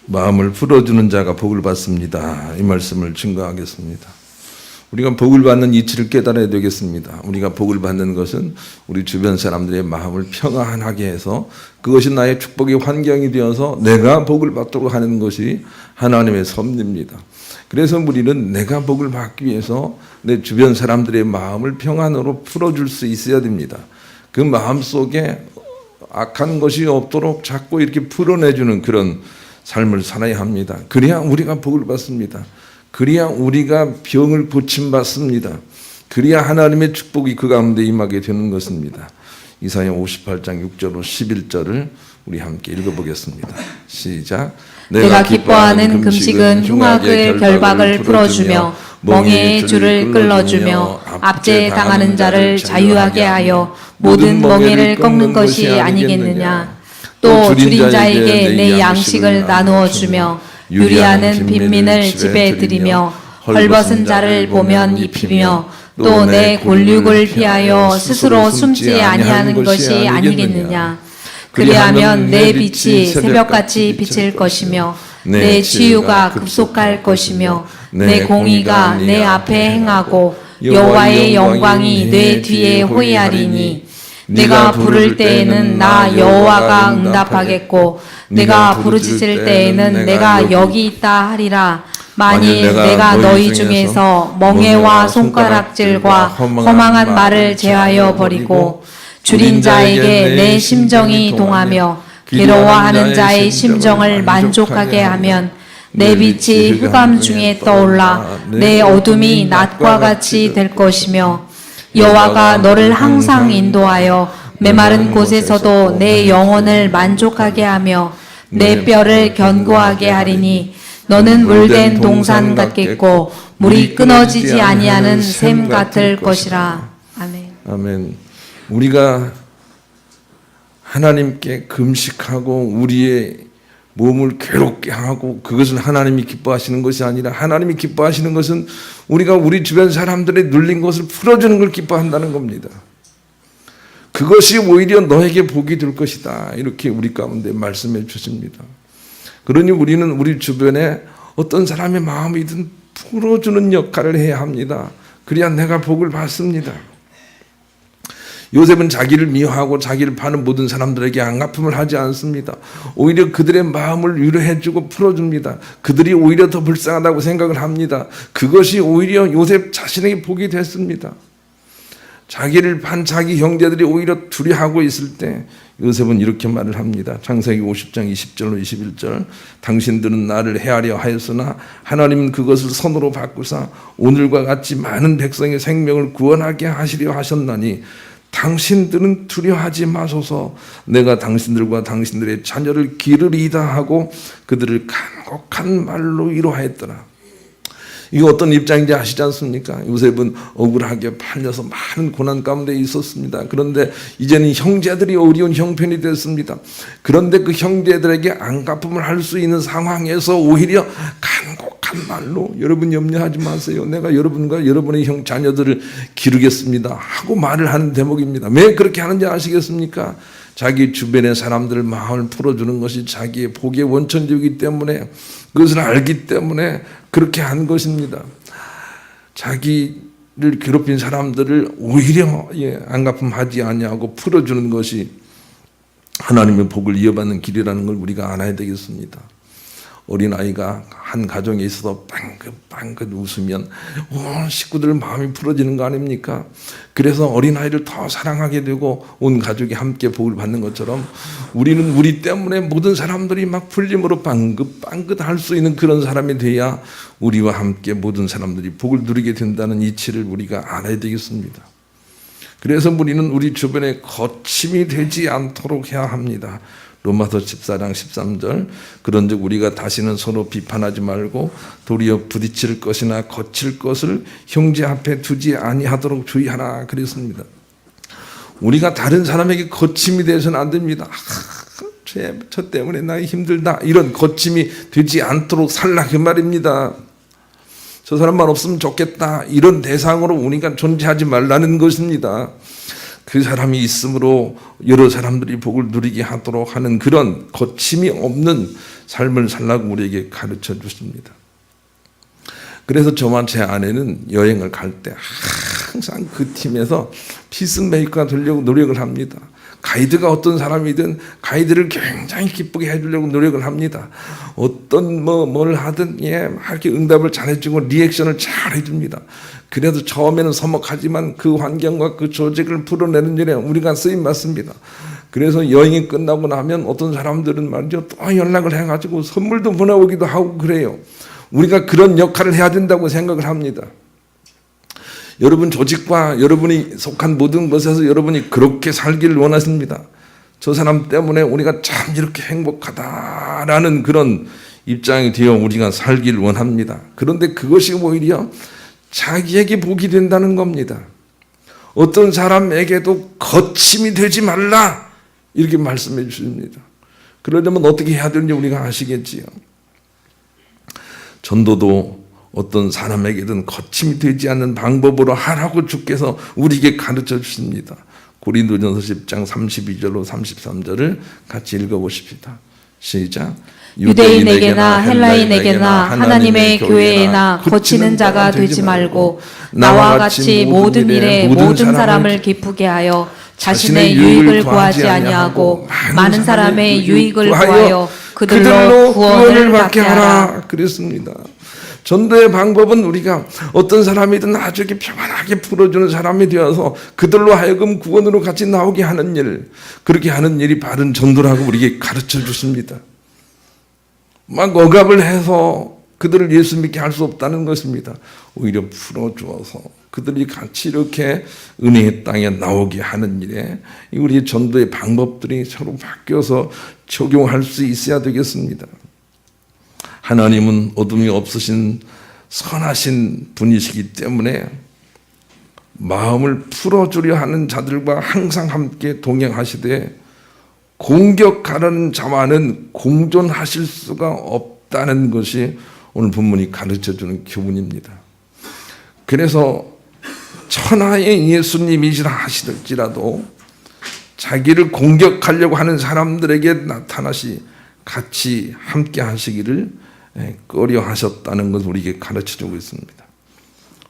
마음을 풀어주는 자가 복을 받습니다. 이 말씀을 증거하겠습니다. 우리가 복을 받는 이치를 깨달아야 되겠습니다. 우리가 복을 받는 것은 우리 주변 사람들의 마음을 평안하게 해서 그것이 나의 축복의 환경이 되어서 내가 복을 받도록 하는 것이 하나님의 섭리입니다. 그래서 우리는 내가 복을 받기 위해서 내 주변 사람들의 마음을 평안으로 풀어줄 수 있어야 됩니다. 그 마음 속에 악한 것이 없도록 자꾸 이렇게 풀어내주는 그런 삶을 살아야 합니다. 그래야 우리가 복을 받습니다. 그래야 우리가 병을 고침받습니다. 그래야 하나님의 축복이 그 가운데 임하게 되는 것입니다. 이사야 58장 6절로 11절을 우리 함께 읽어보겠습니다. 시작. 내가 기뻐하는 금식은 흉악의 결박을 풀어주며 멍에의 줄을 끌어주며 압제 당하는 자를 자유하게 하여 모든 멍에를 꺾는 것이 아니겠느냐. 또 줄인 자에게 내 양식을 나누어 주며 유리하는 빈민을 집에 들이며 헐벗은 자를 보면 입히며 또 내 곤륙을 피하여 스스로 숨지 아니하는 것이 아니겠느냐. 그리하면 내 빛이 새벽같이 비칠 것이며 내 치유가 급속할 것이며 내 공의가 내 앞에 행하고 여호와의 영광이 내 뒤에 호위하리니 내가 부를 때에는 나 여호와가 응답하겠고 내가 부르짖을 때에는 내가 여기 있다 하리라. 만일 내가 너희 중에서 멍에와 손가락질과 허망한 말을 제하여 버리고 줄인 자에게 내 심정이 동하며 괴로워하는 자의 심정을 만족하게 하면 내 빛이 흑암 중에 떠올라 내 어둠이 낮과 같이 될 것이며 여호와가 너를 항상 인도하여 메마른 곳에서도 내 영혼을 만족하게 하며 내 뼈를 견고하게 하리니 너는 물된 동산 같겠고 물이 끊어지지 아니하는 샘 같을 것이라. 아멘. 아멘. 우리가 하나님께 금식하고 우리의 몸을 괴롭게 하고 그것을 하나님이 기뻐하시는 것이 아니라 하나님이 기뻐하시는 것은 우리가 우리 주변 사람들의 눌린 것을 풀어주는 걸 기뻐한다는 겁니다. 그것이 오히려 너에게 복이 될 것이다. 이렇게 우리 가운데 말씀해 주십니다. 그러니 우리는 우리 주변에 어떤 사람의 마음이든 풀어주는 역할을 해야 합니다. 그래야 내가 복을 받습니다. 요셉은 자기를 미워하고 자기를 파는 모든 사람들에게 안갚음을 하지 않습니다. 오히려 그들의 마음을 위로해주고 풀어줍니다. 그들이 오히려 더 불쌍하다고 생각을 합니다. 그것이 오히려 요셉 자신에게 복이 됐습니다. 자기를 판 자기 형제들이 오히려 두려워하고 있을 때 요셉은 이렇게 말을 합니다. 창세기 50장 20절로 21절. 당신들은 나를 해하려 하였으나 하나님은 그것을 선으로 바꾸사 오늘과 같이 많은 백성의 생명을 구원하게 하시려 하셨나니 당신들은 두려워하지 마소서. 내가 당신들과 당신들의 자녀를 기르리이다 하고 그들을 간곡한 말로 위로하였더라. 이게 어떤 입장인지 아시지 않습니까? 요셉은 억울하게 팔려서 많은 고난 가운데 있었습니다. 그런데 이제는 형제들이 어려운 형편이 됐습니다. 그런데 그 형제들에게 안갚음을 할 수 있는 상황에서 오히려 간곡한 말로 여러분 염려하지 마세요. 내가 여러분과 여러분의 형 자녀들을 기르겠습니다 하고 말을 하는 대목입니다. 왜 그렇게 하는지 아시겠습니까? 자기 주변의 사람들의 마음을 풀어주는 것이 자기의 복의 원천이기 때문에 그것을 알기 때문에 그렇게 한 것입니다. 자기를 괴롭힌 사람들을 오히려 안갚음하지 아니하고 풀어주는 것이 하나님의 복을 이어받는 길이라는 걸 우리가 알아야 되겠습니다. 어린아이가 한 가정에 있어서 빵긋빵긋 웃으면 온 식구들 마음이 풀어지는 거 아닙니까? 그래서 어린아이를 더 사랑하게 되고 온 가족이 함께 복을 받는 것처럼 우리는 우리 때문에 모든 사람들이 막 풀림으로 빵긋빵긋 할 수 있는 그런 사람이 돼야 우리와 함께 모든 사람들이 복을 누리게 된다는 이치를 우리가 알아야 되겠습니다. 그래서 우리는 우리 주변에 거침이 되지 않도록 해야 합니다. 로마서 14장 13절. 그런즉 우리가 다시는 서로 비판하지 말고 도리어 부딪힐 것이나 거칠 것을 형제 앞에 두지 아니하도록 주의하라 그랬습니다. 우리가 다른 사람에게 거침이 되어서는 안 됩니다. 저 때문에 나 힘들다 이런 거침이 되지 않도록 살라 그 말입니다. 저 사람만 없으면 좋겠다 이런 대상으로 우리가 존재하지 말라는 것입니다. 그 사람이 있으므로 여러 사람들이 복을 누리게 하도록 하는 그런 거침이 없는 삶을 살라고 우리에게 가르쳐 주십니다. 그래서 저와 제 아내는 여행을 갈 때 항상 그 팀에서 피스메이커가 되려고 노력을 합니다. 가이드가 어떤 사람이든 가이드를 굉장히 기쁘게 해주려고 노력을 합니다. 어떤 뭘 하든 이렇게 응답을 잘해주고 리액션을 잘 해줍니다. 그래도 처음에는 서먹하지만 그 환경과 그 조직을 풀어내는 일에 우리가 쓰임 받습니다. 그래서 여행이 끝나고 나면 어떤 사람들은 말이죠, 또 연락을 해가지고 선물도 보내오기도 하고 그래요. 우리가 그런 역할을 해야 된다고 생각을 합니다. 여러분 조직과 여러분이 속한 모든 것에서 여러분이 그렇게 살기를 원하십니다. 저 사람 때문에 우리가 참 이렇게 행복하다라는 그런 입장이 되어 우리가 살기를 원합니다. 그런데 그것이 오히려 자기에게 복이 된다는 겁니다. 어떤 사람에게도 거침이 되지 말라 이렇게 말씀해 주십니다. 그러려면 어떻게 해야 되는지 우리가 아시겠지요. 전도도 어떤 사람에게든 거침이 되지 않는 방법으로 하라고 주께서 우리에게 가르쳐 주십니다. 고린도전서 10장 32절로 33절을 같이 읽어보십시다. 시작. 유대인에게나 헬라인에게나 하나님의 교회에나 거치는 자가 되지 말고 나와 같이 모든 일에 모든 사람을 기쁘게 하여 자신의 유익을 구하지 아니하고 많은 사람의 유익을 구하여 그들로 구원을 받게 하라. 그랬습니다. 전도의 방법은 우리가 어떤 사람이든 아주 이렇게 평안하게 풀어주는 사람이 되어서 그들로 하여금 구원으로 같이 나오게 하는 일, 그렇게 하는 일이 바른 전도라고 우리에게 가르쳐 주십니다. 막 억압을 해서 그들을 예수 믿게 할 수 없다는 것입니다. 오히려 풀어주어서 그들이 같이 이렇게 은혜의 땅에 나오게 하는 일에 우리의 전도의 방법들이 서로 바뀌어서 적용할 수 있어야 되겠습니다. 하나님은 어둠이 없으신 선하신 분이시기 때문에 마음을 풀어주려 하는 자들과 항상 함께 동행하시되 공격하는 자와는 공존하실 수가 없다는 것이 오늘 본문이 가르쳐주는 교훈입니다. 그래서 천하의 예수님이시라 하실지라도 자기를 공격하려고 하는 사람들에게 나타나시 같이 함께 하시기를 꺼려 하셨다는 것을 우리에게 가르쳐주고 있습니다.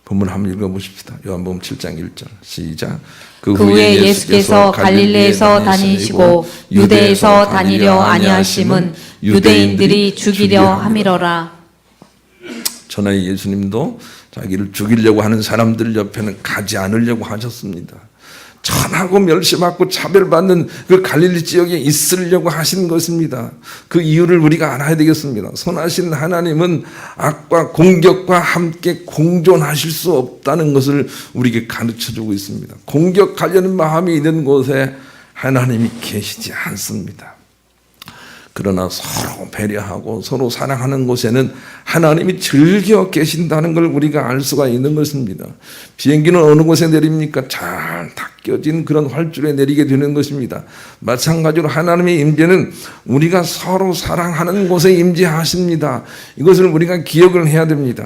본문 한번 읽어보십시다. 요한복음 7장 1절 시작. 그 후에 예수께서 갈릴레에서 다니시고 유대에서 다니려 아니하심은 유대인들이 죽이려 함이러라. 천하의 예수님도 자기를 죽이려고 하는 사람들 옆에는 가지 않으려고 하셨습니다. 천하고 멸시받고 차별받는 그 갈릴리 지역에 있으려고 하신 것입니다. 그 이유를 우리가 알아야 되겠습니다. 선하신 하나님은 악과 공격과 함께 공존하실 수 없다는 것을 우리에게 가르쳐주고 있습니다. 공격하려는 마음이 있는 곳에 하나님이 계시지 않습니다. 그러나 서로 배려하고 서로 사랑하는 곳에는 하나님이 즐겨 계신다는 걸 우리가 알 수가 있는 것입니다. 비행기는 어느 곳에 내립니까? 잘 닦여진 그런 활주로에 내리게 되는 것입니다. 마찬가지로 하나님의 임재는 우리가 서로 사랑하는 곳에 임재하십니다. 이것을 우리가 기억을 해야 됩니다.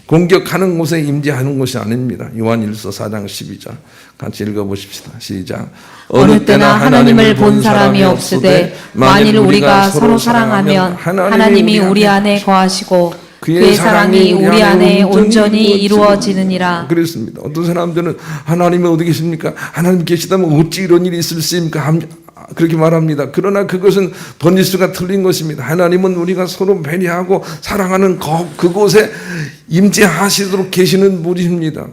공격하는 곳에 임재하는 것이 아닙니다. 요한일서 4장 12절 같이 읽어보십시다. 시작. 어느 때나 하나님을 본 사람이 없으되 만일 우리가 서로 사랑하면 하나님이 우리 안에 거하시고 그의 사랑이 우리 안에 온전히 이루어지느니라. 그렇습니다. 어떤 사람들은 하나님은 어디 계십니까? 하나님 계시다면 어찌 이런 일이 있을 수 있습니까? 그렇게 말합니다. 그러나 그것은 번지수가 틀린 것입니다. 하나님은 우리가 서로 배려하고 사랑하는 그곳에 임재하시도록 계시는 분이십니다.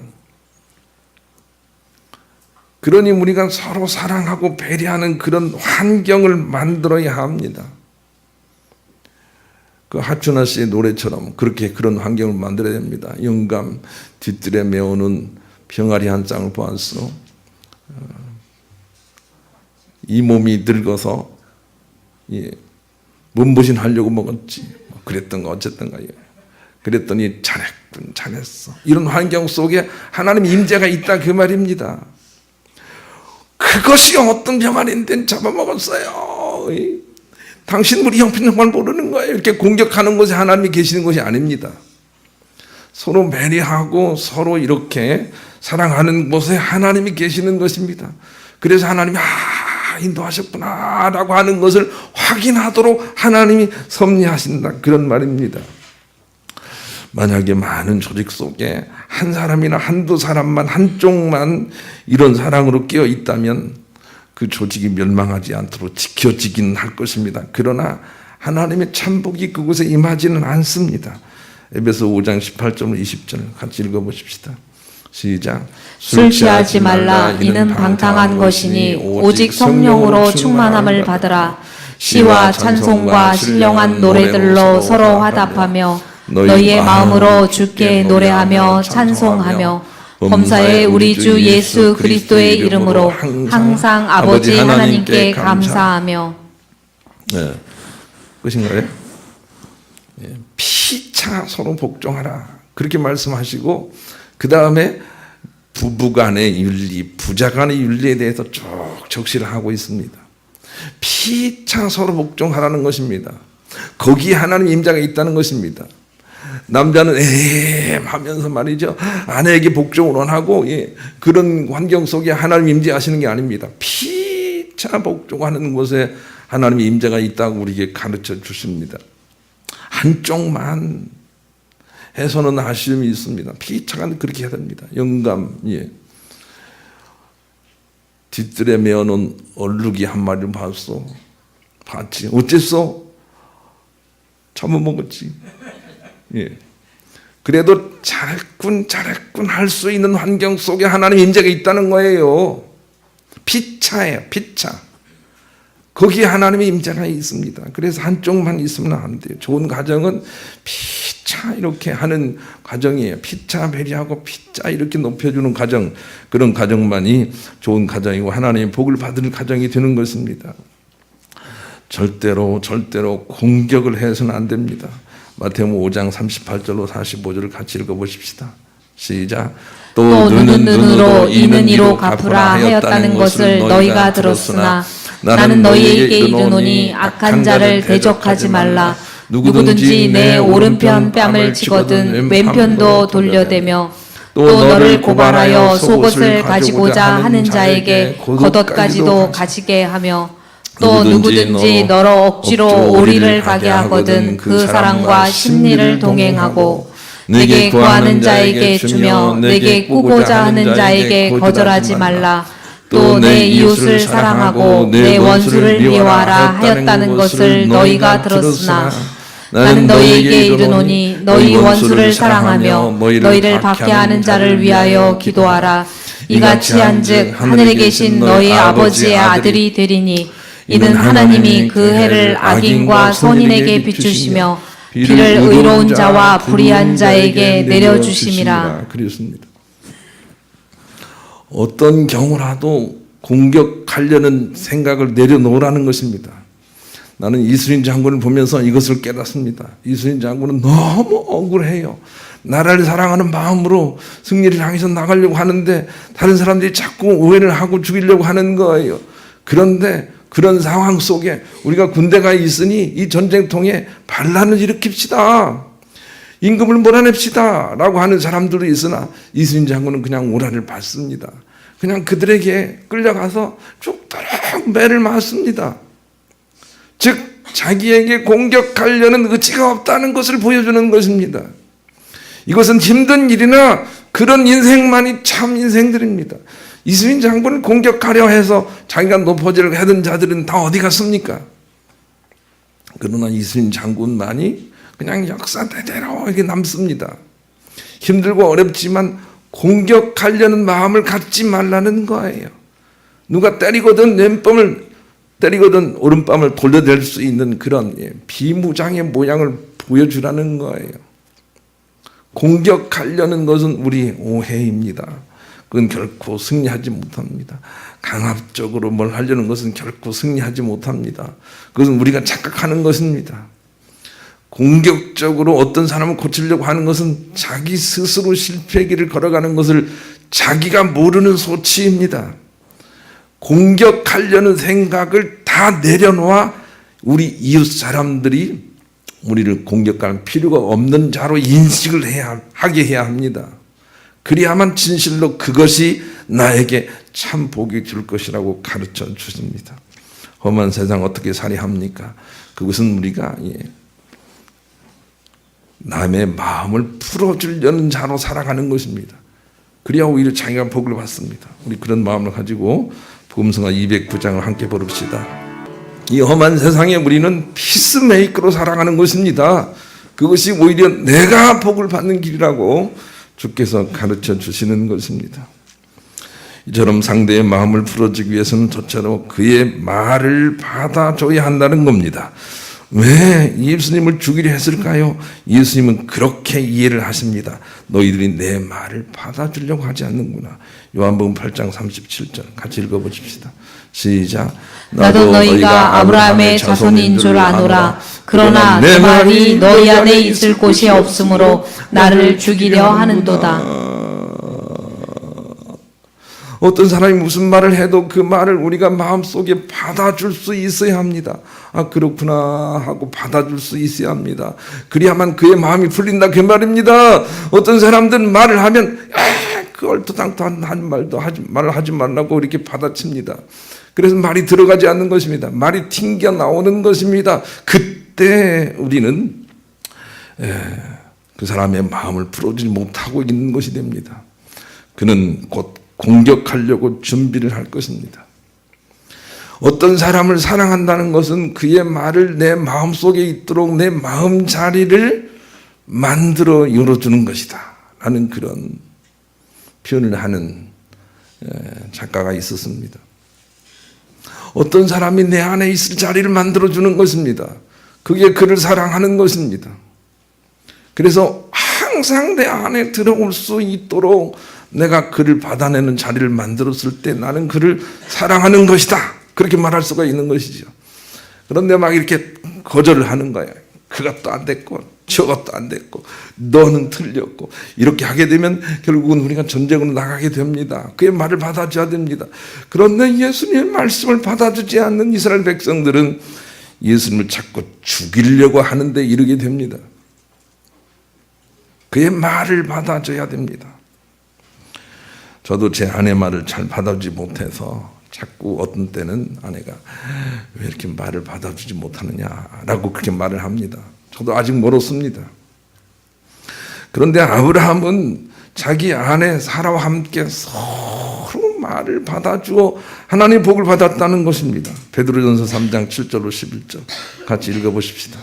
그러니 우리가 서로 사랑하고 배려하는 그런 환경을 만들어야 합니다. 그 하춘아 씨의 노래처럼 그렇게 그런 환경을 만들어야 됩니다. 영감 뒤뜰에 메우는 병아리 한 쌍을 보았어. 이 몸이 늙어서 몸보신 하려고 먹었지. 그랬던가 어쨌든가. 그랬더니 잘했군, 잘했어. 이런 환경 속에 하나님 임재가 있다 그 말입니다. 그것이 어떤 병아리인데 잡아먹었어요. 당신 우리 형편정말 모르는 거예요. 이렇게 공격하는 곳에 하나님이 계시는 것이 아닙니다. 서로 매리하고 서로 이렇게 사랑하는 곳에 하나님이 계시는 것입니다. 그래서 하나님이 인도하셨구나 라고 하는 것을 확인하도록 하나님이 섭리하신다, 그런 말입니다. 만약에 많은 조직 속에 한 사람이나 한두 사람만, 한쪽만 이런 사랑으로 끼어 있다면 그 조직이 멸망하지 않도록 지켜지긴 할 것입니다. 그러나 하나님의 참복이 그곳에 임하지는 않습니다. 에베소 5장 18절 20절 같이 읽어보십시다. 시작. 술 취하지 말라. 이는 방탕한 것이니 오직 성령으로 충만함을 받으라. 시와 찬송과 신령한 노래들로 서로 화답하며 너희의 마음으로 주께 노래하며 찬송하며 범사에 우리 주 예수 그리스도의 이름으로 항상 아버지 하나님께 감사하며. 네. 끝인가요? 피차 서로 복종하라, 그렇게 말씀하시고 그 다음에 부부간의 윤리, 부자간의 윤리에 대해서 쭉 적시를 하고 있습니다. 피차 서로 복종하라는 것입니다. 거기에 하나님 임자가 있다는 것입니다. 남자는 하면서 말이죠, 아내에게 복종을 원하고 그런 환경 속에 하나님 임재하시는 게 아닙니다. 피차 복종하는 곳에 하나님의 임재가 있다고 우리에게 가르쳐 주십니다. 한쪽만 해서는 아쉬움이 있습니다. 피차가 그렇게 해야 됩니다. 영감, 뒷뜰에 메어놓은 얼룩이 한 마리를 봤지. 어쨌어? 잡아먹었지. 그래도 잘했군 할 수 있는 환경 속에 하나님 임재가 있다는 거예요. 피차예요, 피차. 거기에 하나님의 임재가 있습니다. 그래서 한쪽만 있으면 안 돼요. 좋은 가정은 피차 이렇게 하는 가정이에요. 피차 배려하고 피차 이렇게 높여주는 가정, 그런 가정만이 좋은 가정이고 하나님의 복을 받을 가정이 되는 것입니다. 절대로 공격을 해서는 안 됩니다. 마태복음 5장 38절로 45절을 같이 읽어보십시다. 시작. 또 눈은 눈으로 이는 이로 갚으라 하였다는 것을 너희가 들었으나 나는 너희에게 이르노니 악한 자를 대적하지 말라. 누구든지 내 오른편 뺨을 치거든 왼편도 돌려대며 또 너를 고발하여 속옷을 가지고자 하는 자에게 겉옷까지도 가지게 하며 또 누구든지 너로 억지로 오리를 가게 하거든 그 사람과 심리를 동행하고 내게 구하는 자에게 주며 내게 꾸고자 하는 자에게 거절하지 말라. 또 내 이웃을 사랑하고 내 원수를 미워하라 하였다는 것을 너희가 들었으나 나는 너희에게 이르노니 너희 원수를 사랑하며 너희를 박해하는 자를 위하여 기도하라. 이같이 한즉 하늘에 계신 너희 아버지의 아들이 되리니 이는 하나님이 그 해를 악인과 선인에게 비추시며 비를 의로운 자와 불의한 자에게 내려주심이라. 그렇습니다. 어떤 경우라도 공격하려는 생각을 내려놓으라는 것입니다. 나는 이순신 장군을 보면서 이것을 깨닫습니다. 이순신 장군은 너무 억울해요. 나라를 사랑하는 마음으로 승리를 향해서 나가려고 하는데 다른 사람들이 자꾸 오해를 하고 죽이려고 하는 거예요. 그런데 그런 상황 속에 우리가 군대가 있으니 이 전쟁통에 반란을 일으킵시다. 임금을 몰아냅시다 라고 하는 사람들도 있으나 이순신 장군은 그냥 오라를 받습니다. 그냥 그들에게 끌려가서 죽도록 매를 맞습니다. 즉 자기에게 공격하려는 의지가 없다는 것을 보여주는 것입니다. 이것은 힘든 일이나 그런 인생만이 참 인생들입니다. 이순신 장군을 공격하려 해서 자기가 높아지려고 하던 자들은 다 어디 갔습니까? 그러나 이순신 장군만이 그냥 역사대대로 이렇게 남습니다. 힘들고 어렵지만 공격하려는 마음을 갖지 말라는 거예요. 누가 때리거든 왼뺨을 때리거든 오른뺨을 돌려댈 수 있는 그런 비무장의 모양을 보여주라는 거예요. 공격하려는 것은 우리 오해입니다. 그건 결코 승리하지 못합니다. 강압적으로 뭘 하려는 것은 결코 승리하지 못합니다. 그것은 우리가 착각하는 것입니다. 공격적으로 어떤 사람을 고치려고 하는 것은 자기 스스로 실패의 길을 걸어가는 것을 자기가 모르는 소치입니다. 공격하려는 생각을 다 내려놓아 우리 이웃 사람들이 우리를 공격할 필요가 없는 자로 인식을 하게 해야 합니다. 그래야만 진실로 그것이 나에게 참 복이 줄 것이라고 가르쳐 주십니다. 험한 세상 어떻게 살이합니까? 그것은 우리가 남의 마음을 풀어주려는 자로 살아가는 것입니다. 그래야 오히려 자기가 복을 받습니다. 우리 그런 마음을 가지고 복음성가 209장을 함께 부릅시다. 이 험한 세상에 우리는 피스메이커로 살아가는 것입니다. 그것이 오히려 내가 복을 받는 길이라고 주께서 가르쳐 주시는 것입니다. 이처럼 상대의 마음을 풀어주기 위해서는 첫째로 그의 말을 받아줘야 한다는 겁니다. 왜 예수님을 죽이려 했을까요? 예수님은 그렇게 이해를 하십니다. 너희들이 내 말을 받아주려고 하지 않는구나. 요한복음 8장 37절 같이 읽어보십시다. 시작. 나도 너희가 아브라함의 자손인 줄 아노라. 그러나 내 말이 너희 안에 있을 곳이 없으므로 나를 죽이려 하는도다. 어떤 사람이 무슨 말을 해도 그 말을 우리가 마음속에 받아줄 수 있어야 합니다. 아, 그렇구나 하고 받아줄 수 있어야 합니다. 그래야만 그의 마음이 풀린다 그 말입니다. 어떤 사람들은 말을 하면 그 얼토당토한 말을 하지 말라고 이렇게 받아칩니다. 그래서 말이 들어가지 않는 것입니다. 말이 튕겨 나오는 것입니다. 그때 우리는 그 사람의 마음을 풀어주지 못하고 있는 것이 됩니다. 그는 곧 공격하려고 준비를 할 것입니다. 어떤 사람을 사랑한다는 것은 그의 말을 내 마음속에 있도록 내 마음 자리를 만들어 열어주는 것이다 라는 그런 표현을 하는 작가가 있었습니다. 어떤 사람이 내 안에 있을 자리를 만들어주는 것입니다. 그게 그를 사랑하는 것입니다. 그래서 항상 내 안에 들어올 수 있도록 내가 그를 받아내는 자리를 만들었을 때 나는 그를 사랑하는 것이다. 그렇게 말할 수가 있는 것이죠. 그런데 막 이렇게 거절을 하는 거예요. 그것도 안 됐고 저것도 안 됐고 너는 틀렸고 이렇게 하게 되면 결국은 우리가 전쟁으로 나가게 됩니다. 그의 말을 받아줘야 됩니다. 그런데 예수님의 말씀을 받아주지 않는 이스라엘 백성들은 예수님을 자꾸 죽이려고 하는데 이르게 됩니다. 그의 말을 받아줘야 됩니다. 저도 제 아내 말을 잘 받아주지 못해서 자꾸 어떤 때는 아내가 왜 이렇게 말을 받아주지 못하느냐라고 그렇게 말을 합니다. 저도 아직 멀었습니다. 그런데 아브라함은 자기 아내 사라와 함께 서로 말을 받아주어 하나님의 복을 받았다는 것입니다. 베드로전서 3장 7절로 11절 같이 읽어보십시다.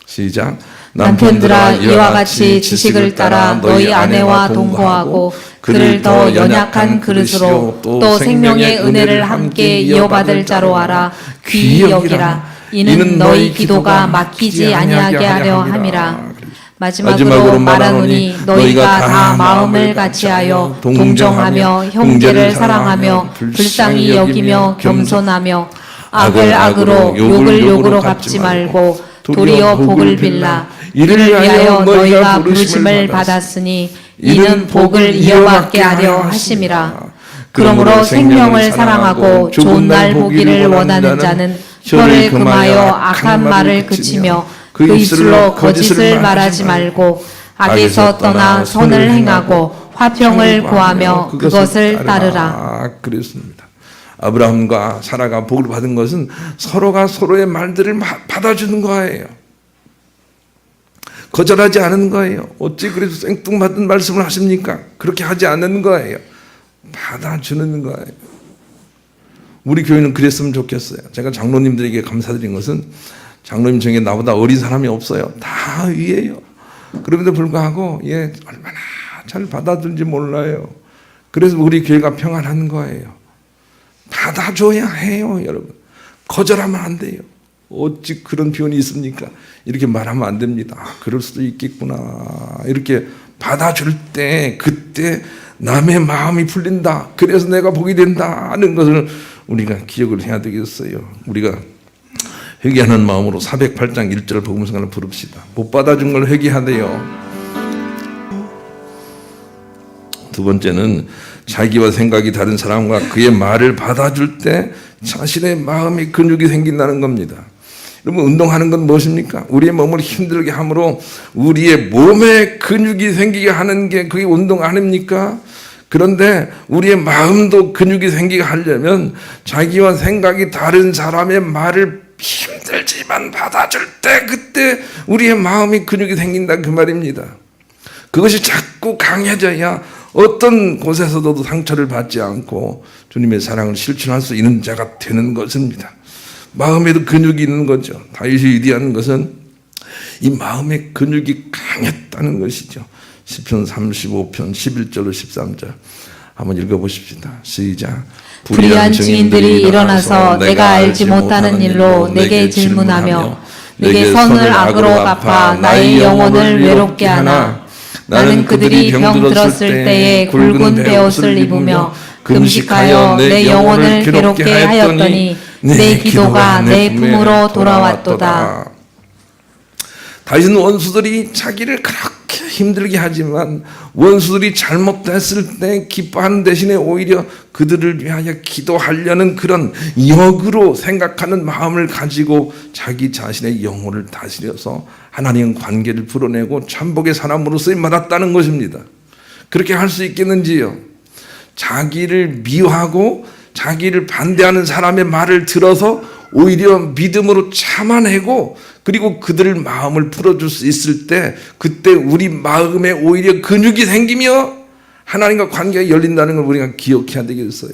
시작. 남편들아 이와 같이 지식을 따라 너희 아내와 동거하고 그를 더 연약한 그릇으로 또 생명의 은혜를 함께 이어받을 자로 알아 귀히 여기라. 이는 너희 기도가 막히지 아니하게 하려 함이라. 마지막으로 말하노니 너희가 다 마음을 같이하여 동정하며 형제를 사랑하며 불쌍히 여기며 겸손하며 악을 악으로 욕을 욕으로 갚지 말고 도리어 복을 빌라. 이를 위하여 너희가 부르심을 받았으니 이는 복을 이어받게 하려 하심이라. 그러므로 생명을 사랑하고 좋은 날 보기를 원하는 자는 혀를 금하여 악한 말을 그치며 그 입술로 거짓을 말하지 말고 악에서 떠나 선을 행하고 화평을 구하며 그것을 따르라. 그렇습니다. 아브라함과 사라가 복을 받은 것은 서로가 서로의 말들을 받아주는 거예요. 거절하지 않은 거예요. 어찌 그래서 생뚱맞은 말씀을 하십니까? 그렇게 하지 않는 거예요. 받아주는 거예요. 우리 교회는 그랬으면 좋겠어요. 제가 장로님들에게 감사드린 것은 장로님 중에 나보다 어린 사람이 없어요. 다 위에요. 그럼에도 불구하고 얼마나 잘 받아준지 몰라요. 그래서 우리 교회가 평안한 거예요. 받아줘야 해요, 여러분. 거절하면 안 돼요. 어찌 그런 표현이 있습니까? 이렇게 말하면 안 됩니다. 그럴 수도 있겠구나. 이렇게 받아줄 때 그때 남의 마음이 풀린다. 그래서 내가 복이 된다 하는 것을 우리가 기억을 해야 되겠어요. 우리가 회개하는 마음으로 408장 1절 복음성가를 부릅시다. 못 받아준 걸 회개하대요. 두 번째는 자기와 생각이 다른 사람과 그의 말을 받아줄 때 자신의 마음이 근육이 생긴다는 겁니다. 여러분, 운동하는 건 무엇입니까? 우리의 몸을 힘들게 함으로 우리의 몸에 근육이 생기게 하는 게 그게 운동 아닙니까? 그런데 우리의 마음도 근육이 생기게 하려면 자기와 생각이 다른 사람의 말을 힘들지만 받아줄 때 그때 우리의 마음이 근육이 생긴다 그 말입니다. 그것이 자꾸 강해져야 어떤 곳에서도 상처를 받지 않고 주님의 사랑을 실천할 수 있는 자가 되는 것입니다. 마음에도 근육이 있는 거죠. 다윗이 위대한 것은 이 마음의 근육이 강했다는 것이죠. 시편 35편 11절로 13절 한번 읽어보십시다. 시작. 불의한 증인들이 일어나서 내가 알지 못하는 일로 내게 질문하며 내게 선을 악으로 갚아 나의 영혼을 외롭게 하나. 나는 그들이 병들었을 때에 굵은 베옷을 입으며 금식하여 내 영혼을 괴롭게 하였더니 내 기도가 내 품으로 돌아왔도다. 다윗은 원수들이 자기를 그렇게 힘들게 하지만 원수들이 잘못했을 때 기뻐하는 대신에 오히려 그들을 위하여 기도하려는 그런 역으로 생각하는 마음을 가지고 자기 자신의 영혼을 다스려서 하나님 관계를 풀어내고 천복의 사람으로 쓰임받았다는 것입니다. 그렇게 할 수 있겠는지요? 자기를 미워하고 자기를 반대하는 사람의 말을 들어서 오히려 믿음으로 참아내고 그리고 그들 마음을 풀어줄 수 있을 때 그때 우리 마음에 오히려 근육이 생기며 하나님과 관계가 열린다는 걸 우리가 기억해야 되겠어요.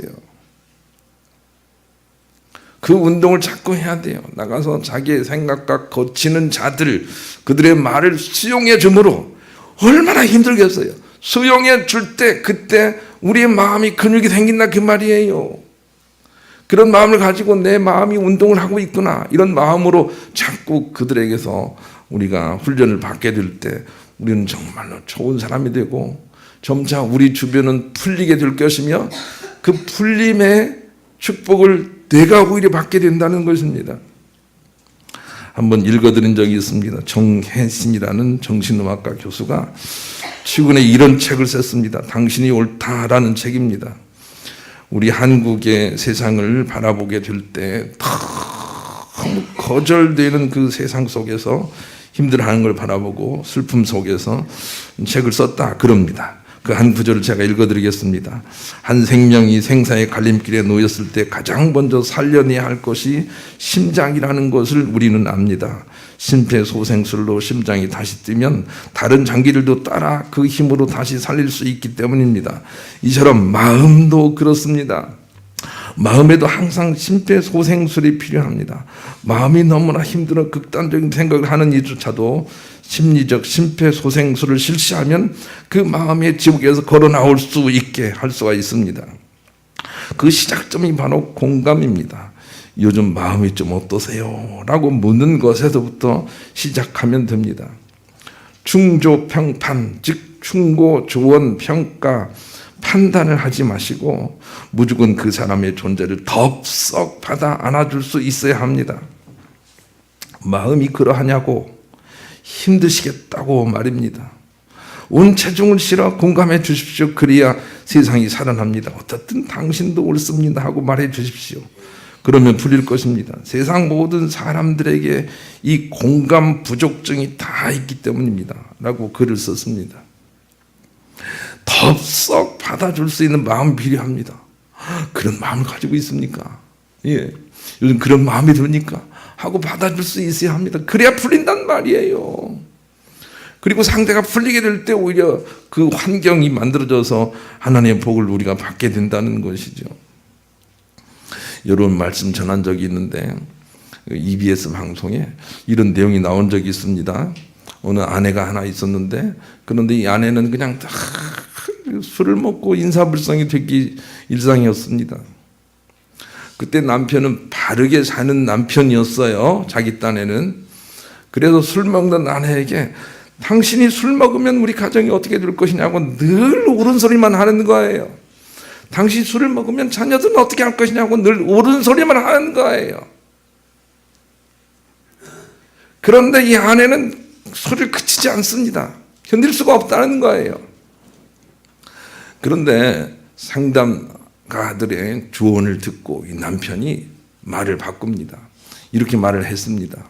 그 운동을 자꾸 해야 돼요. 나가서 자기의 생각과 거치는 자들 그들의 말을 수용해 주므로 얼마나 힘들겠어요. 수용해 줄 때 그때 우리의 마음이 근육이 생긴다 그 말이에요. 그런 마음을 가지고 내 마음이 운동을 하고 있구나 이런 마음으로 자꾸 그들에게서 우리가 훈련을 받게 될 때 우리는 정말로 좋은 사람이 되고 점차 우리 주변은 풀리게 될 것이며 그 풀림의 축복을 내가 오히려 받게 된다는 것입니다. 한번 읽어드린 적이 있습니다. 정혜신이라는 정신의학과 교수가 최근에 이런 책을 썼습니다. 당신이 옳다라는 책입니다. 우리 한국의 세상을 바라보게 될 때 너무 거절되는 그 세상 속에서 힘들어하는 걸 바라보고 슬픔 속에서 책을 썼다 그럽니다. 그 한 구절을 제가 읽어드리겠습니다. 한 생명이 생사의 갈림길에 놓였을 때 가장 먼저 살려내야 할 것이 심장이라는 것을 우리는 압니다. 심폐소생술로 심장이 다시 뛰면 다른 장기들도 따라 그 힘으로 다시 살릴 수 있기 때문입니다. 이처럼 마음도 그렇습니다. 마음에도 항상 심폐소생술이 필요합니다. 마음이 너무나 힘들어 극단적인 생각을 하는 이조차도 심리적 심폐소생술을 실시하면 그 마음의 지옥에서 걸어 나올 수 있게 할 수가 있습니다. 그 시작점이 바로 공감입니다. 요즘 마음이 좀 어떠세요? 라고 묻는 것에서부터 시작하면 됩니다. 충조평판, 즉 충고, 조언, 평가, 판단을 하지 마시고 무조건 그 사람의 존재를 덥석 받아 안아줄 수 있어야 합니다. 마음이 그러하냐고 힘드시겠다고 말입니다. 온 체중을 실어 공감해 주십시오. 그래야 세상이 살아납니다. 어떻든 당신도 옳습니다 하고 말해 주십시오. 그러면 풀릴 것입니다. 세상 모든 사람들에게 이 공감 부족증이 다 있기 때문입니다. 라고 글을 썼습니다. 덥석 받아줄 수 있는 마음이 필요합니다. 그런 마음을 가지고 있습니까? 예. 요즘 그런 마음이 드니까 하고 받아줄 수 있어야 합니다. 그래야 풀린단 말이에요. 그리고 상대가 풀리게 될 때 오히려 그 환경이 만들어져서 하나님의 복을 우리가 받게 된다는 것이죠. 여러분 말씀 전한 적이 있는데 EBS 방송에 이런 내용이 나온 적이 있습니다. 어느 아내가 하나 있었는데 그런데 이 아내는 그냥 다 술을 먹고 인사불성이 되기 일상이었습니다. 그때 남편은 바르게 사는 남편이었어요. 자기 딴에는. 그래서 술 먹는 아내에게 당신이 술 먹으면 우리 가정이 어떻게 될 것이냐고 늘 옳은 소리만 하는 거예요. 당신 술을 먹으면 자녀들은 어떻게 할 것이냐고 늘 옳은 소리만 하는 거예요. 그런데 이 아내는 술을 그치지 않습니다. 견딜 수가 없다는 거예요. 그런데 상담가들의 조언을 듣고 이 남편이 말을 바꿉니다. 이렇게 말을 했습니다.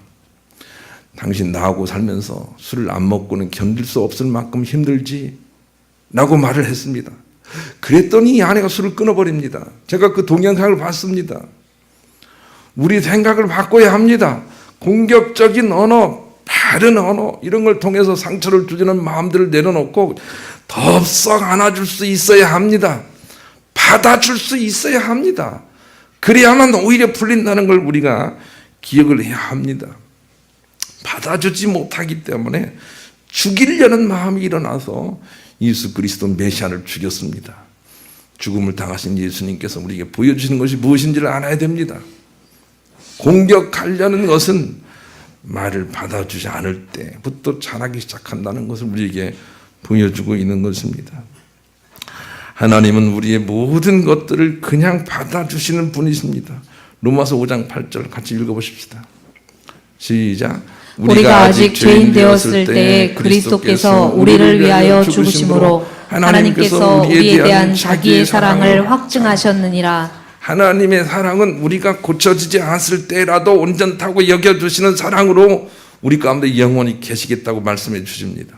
당신 나하고 살면서 술을 안 먹고는 견딜 수 없을 만큼 힘들지? 라고 말을 했습니다. 그랬더니 이 아내가 술을 끊어버립니다. 제가 그 동영상을 봤습니다. 우리 생각을 바꿔야 합니다. 공격적인 언어, 바른 언어 이런 걸 통해서 상처를 주지는 마음들을 내려놓고 덥석 안아줄 수 있어야 합니다. 받아줄 수 있어야 합니다. 그래야만 오히려 풀린다는 걸 우리가 기억을 해야 합니다. 받아주지 못하기 때문에 죽이려는 마음이 일어나서 예수 그리스도 메시아를 죽였습니다. 죽음을 당하신 예수님께서 우리에게 보여주시는 것이 무엇인지를 알아야 됩니다. 공격하려는 것은 말을 받아주지 않을 때부터 자라기 시작한다는 것을 우리에게 보여주고 있는 것입니다. 하나님은 우리의 모든 것들을 그냥 받아주시는 분이십니다. 로마서 5장 8절 같이 읽어보십시다. 시작. 우리가 아직 죄인 되었을 때에 그리스도께서 우리를 위하여 죽으심으로 하나님께서 우리에 대한 자기의 사랑을 확증하셨느니라. 하나님의 사랑은 우리가 고쳐지지 않았을 때라도 온전하고 여겨주시는 사랑으로 우리 가운데 영원히 계시겠다고 말씀해 주십니다.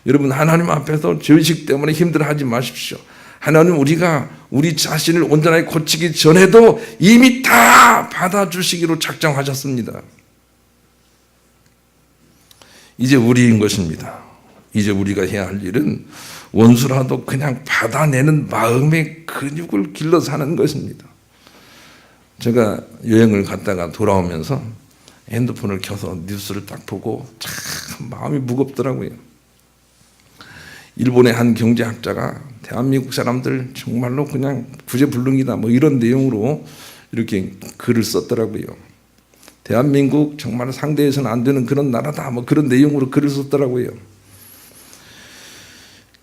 여러분, 하나님 앞에서 죄의식 때문에 힘들어하지 마십시오. 하나님 우리가 우리 자신을 온전하게 고치기 전에도 이미 다 받아주시기로 작정하셨습니다. 이제 우리인 것입니다. 이제 우리가 해야 할 일은 원수라도 그냥 받아내는 마음의 근육을 길러 사는 것입니다. 제가 여행을 갔다가 돌아오면서 핸드폰을 켜서 뉴스를 딱 보고 참 마음이 무겁더라고요. 일본의 한 경제학자가 대한민국 사람들 정말로 그냥 구제불능이다 뭐 이런 내용으로 이렇게 글을 썼더라고요. 대한민국 정말 상대해서는 안 되는 그런 나라다 뭐 그런 내용으로 글을 썼더라고요.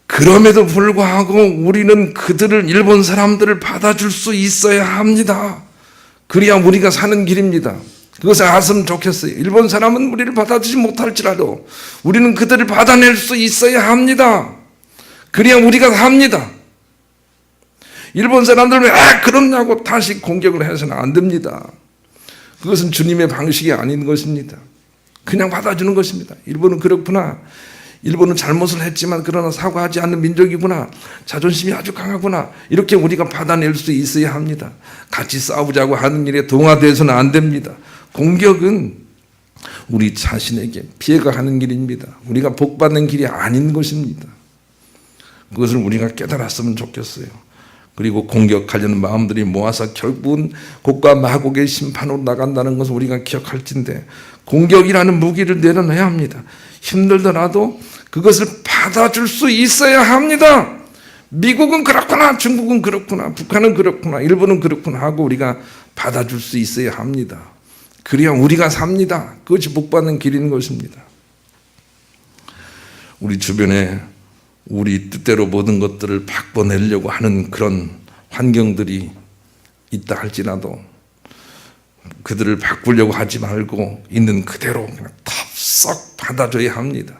그럼에도 불구하고 우리는 그들을 일본 사람들을 받아줄 수 있어야 합니다. 그래야 우리가 사는 길입니다. 그것을 알았으면 좋겠어요. 일본 사람은 우리를 받아주지 못할지라도 우리는 그들을 받아낼 수 있어야 합니다. 그래야 우리가 삽니다. 일본 사람들 왜 그러냐고 다시 공격을 해서는 안 됩니다. 그것은 주님의 방식이 아닌 것입니다. 그냥 받아주는 것입니다. 일본은 그렇구나. 일본은 잘못을 했지만 그러나 사과하지 않는 민족이구나. 자존심이 아주 강하구나. 이렇게 우리가 받아낼 수 있어야 합니다. 같이 싸우자고 하는 일에 동화되어서는 안 됩니다. 공격은 우리 자신에게 피해가 가는 길입니다. 우리가 복받는 길이 아닌 것입니다. 그것을 우리가 깨달았으면 좋겠어요. 그리고 공격하려는 마음들이 모아서 결국은 곡과 마곡의 심판으로 나간다는 것을 우리가 기억할진데 공격이라는 무기를 내려놔야 합니다. 힘들더라도 그것을 받아줄 수 있어야 합니다. 미국은 그렇구나, 중국은 그렇구나, 북한은 그렇구나, 일본은 그렇구나 하고 우리가 받아줄 수 있어야 합니다. 그래야 우리가 삽니다. 그것이 복받는 길인 것입니다. 우리 주변에 우리 뜻대로 모든 것들을 바꿔내려고 하는 그런 환경들이 있다 할지라도 그들을 바꾸려고 하지 말고 있는 그대로 그냥 덥석 받아줘야 합니다.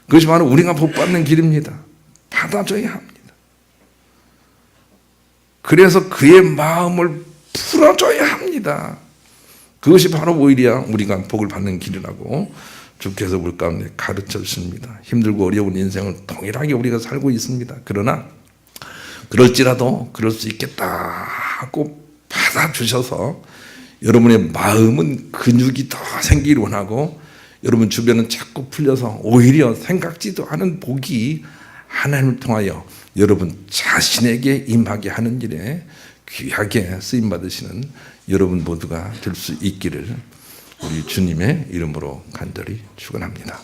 그것이 바로 우리가 복받는 길입니다. 받아줘야 합니다. 그래서 그의 마음을 풀어줘야 합니다. 그것이 바로 오히려 우리가 복을 받는 길이라고 주께서 우리 가운데 가르쳐 주십니다. 힘들고 어려운 인생을 동일하게 우리가 살고 있습니다. 그러나 그럴지라도 그럴 수 있겠다 하고 받아주셔서 여러분의 마음은 근육이 더 생기길 원하고 여러분 주변은 자꾸 풀려서 오히려 생각지도 않은 복이 하나님을 통하여 여러분 자신에게 임하게 하는 일에 귀하게 쓰임받으시는 여러분 모두가 될 수 있기를 우리 주님의 이름으로 간절히 축원합니다.